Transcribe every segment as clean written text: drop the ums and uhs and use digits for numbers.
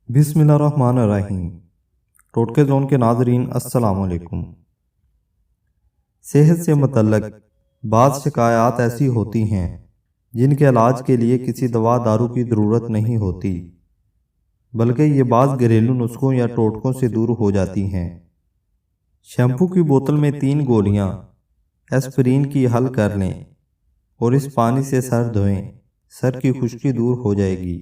बिस्मिल्लाहिर्रहमानिर्रहीम। टोटके ज़ोन के नाज़रीन अस्सलाम वालेकुम। सेहत से मुतल्लक बाज़ शिकायत ऐसी होती हैं जिनके इलाज के लिए किसी दवा दारू की ज़रूरत नहीं होती, बल्कि ये बाज़ घरेलू नुस्खों या टोटकों से दूर हो जाती हैं। शैम्पू की बोतल में 3 गोलियां एस्पिरिन की हल कर लें और इस पानी से सर धोएं, सर की खुश्की दूर हो जाएगी।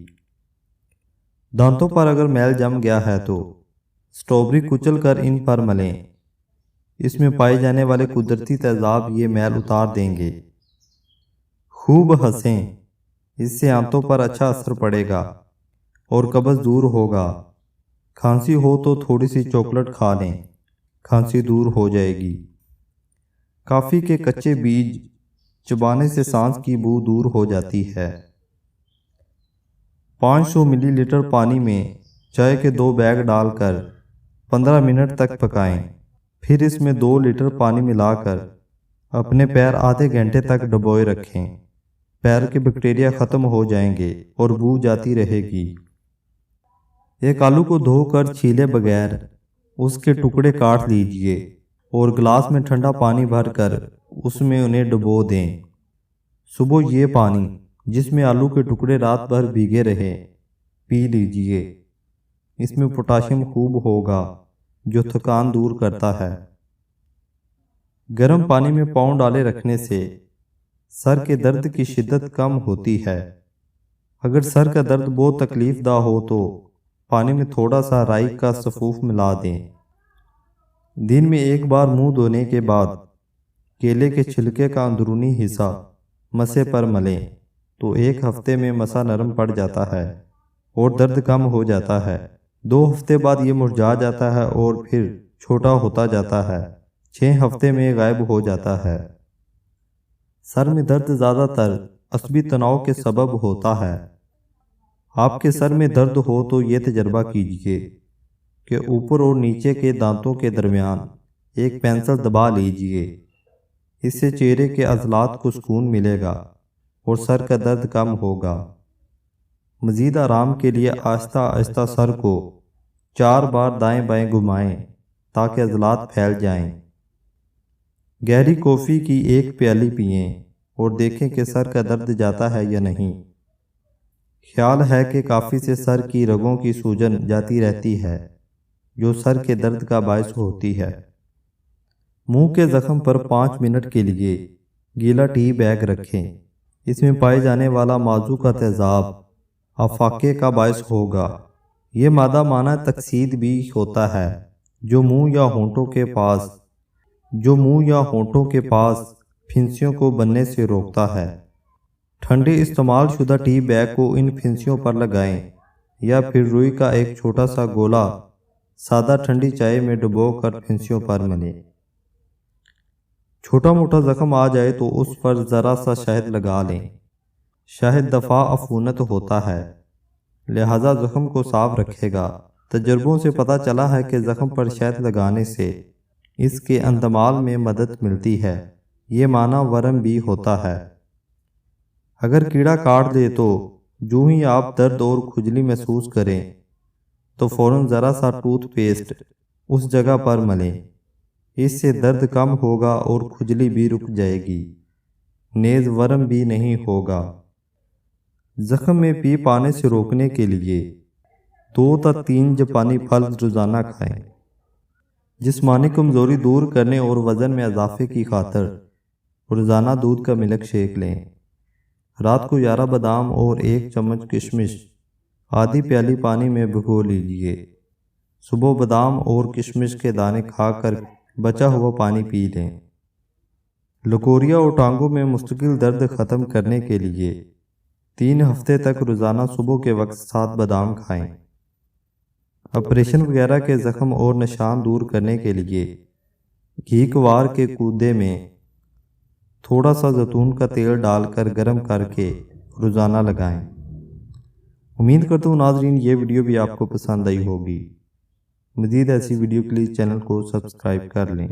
दांतों पर अगर मैल जम गया है तो स्ट्रॉबेरी कुचल कर इन पर मलें। इसमें पाए जाने वाले कुदरती तेजाब ये मैल उतार देंगे। खूब हंसें, इससे आंतों पर अच्छा असर पड़ेगा और कब्ज़ दूर होगा। खांसी हो तो थोड़ी सी चॉकलेट खा लें, खांसी दूर हो जाएगी। काफ़ी के कच्चे बीज चबाने से सांस की बू दूर हो जाती है। 500 मिलीलीटर पानी में चाय के 2 बैग डालकर 15 मिनट तक पकाएं। फिर इसमें 2 लीटर पानी मिलाकर अपने पैर आधे घंटे तक डुबोए रखें। पैर के बैक्टीरिया ख़त्म हो जाएंगे और बू जाती रहेगी। एक आलू को धोकर छीले बगैर उसके टुकड़े काट लीजिए और गिलास में ठंडा पानी भरकर उसमें उन्हें डुबो दें। सुबह ये पानी, जिसमें आलू के टुकड़े रात भर भीगे रहे, पी लीजिए। इसमें पोटाशियम खूब होगा जो थकान दूर करता है। गर्म पानी में पाँव डाले रखने से सर के दर्द की शिद्दत कम होती है। अगर सर का दर्द बहुत तकलीफदा हो तो पानी में थोड़ा सा राई का सफूफ मिला दें। दिन में 1 बार मुंह धोने के बाद केले के छिलके का अंदरूनी हिस्सा मसे पर मलें तो 1 हफ्ते में मसा नरम पड़ जाता है और दर्द कम हो जाता है। 2 हफ्ते बाद ये मुरझा जाता है और फिर छोटा होता जाता है। 6 हफ्ते में गायब हो जाता है। सर में दर्द ज़्यादातर असबी तनाव के सबब होता है। आपके सर में दर्द हो तो ये तजर्बा कीजिए कि ऊपर और नीचे के दांतों के दरमियान एक पेंसिल दबा लीजिए। इससे चेहरे के अज़लात को सुकून मिलेगा और सर का दर्द कम होगा। मज़ीद आराम के लिए आहिस्ता आहिस्ता सर को 4 बार दाएं बाएं घुमाएं ताकि अज़लात फैल जाएं। गहरी कॉफ़ी की 1 प्याली पिएं और देखें कि सर का दर्द जाता है या नहीं। ख्याल है कि काफ़ी से सर की रगों की सूजन जाती रहती है जो सर के दर्द का बायस होती है। मुंह के ज़ख्म पर 5 मिनट के लिए गीला टी बैग रखें। इसमें पाए जाने वाला माजू का तेजाब अफाके का बायस होगा। ये मादा माना तकसीद भी होता है जो मुंह या होंठों के पास फिंसियों को बनने से रोकता है। ठंडे इस्तेमाल शुदा टी बैग को इन फिंसियों पर लगाएं या फिर रुई का एक छोटा सा गोला सादा ठंडी चाय में डुबोकर फिंसियों पर मलें। छोटा मोटा जख्म आ जाए तो उस पर ज़रा सा शहद लगा लें। शहद दफ़ा अफूनत होता है, लिहाजा जख्म को साफ रखेगा। तजुर्बों से पता चला है कि जख्म पर शहद लगाने से इसके अंतमाल में मदद मिलती है। ये माना वरम भी होता है। अगर कीड़ा काट दे तो जो ही आप दर्द और खुजली महसूस करें तो फ़ौरन ज़रा सा टूथपेस्ट उस जगह पर मलें। इससे दर्द कम होगा और खुजली भी रुक जाएगी। नेज़ वरम भी नहीं होगा। जख्म में पी पाने से रोकने के लिए 2 या 3 जापानी फल रोज़ाना खाएं। जिस्मानी कमज़ोरी दूर करने और वज़न में इजाफे की खातिर रोज़ाना दूध का मिल्क शेक लें। रात को 11 बादाम और 1 चम्मच किशमिश आधी प्याली पानी में भिगो लीजिए। सुबह बादाम और किशमिश के दाने खाकर बचा हुआ पानी पी लें। लकोरिया और टांगों में मुस्तकिल दर्द ख़त्म करने के लिए 3 हफ्ते तक रोज़ाना सुबह के वक्त 7 बादाम खाएं। ऑपरेशन वगैरह के ज़ख्म और निशान दूर करने के लिए घी क्वार के कूदे में थोड़ा सा जैतून का तेल डालकर गर्म करके रोज़ाना लगाएं। उम्मीद करता हूँ नाज़रीन ये वीडियो भी आपको पसंद आई होगी। मज़ीद ऐसी वीडियो के लिए चैनल को सब्सक्राइब कर लें।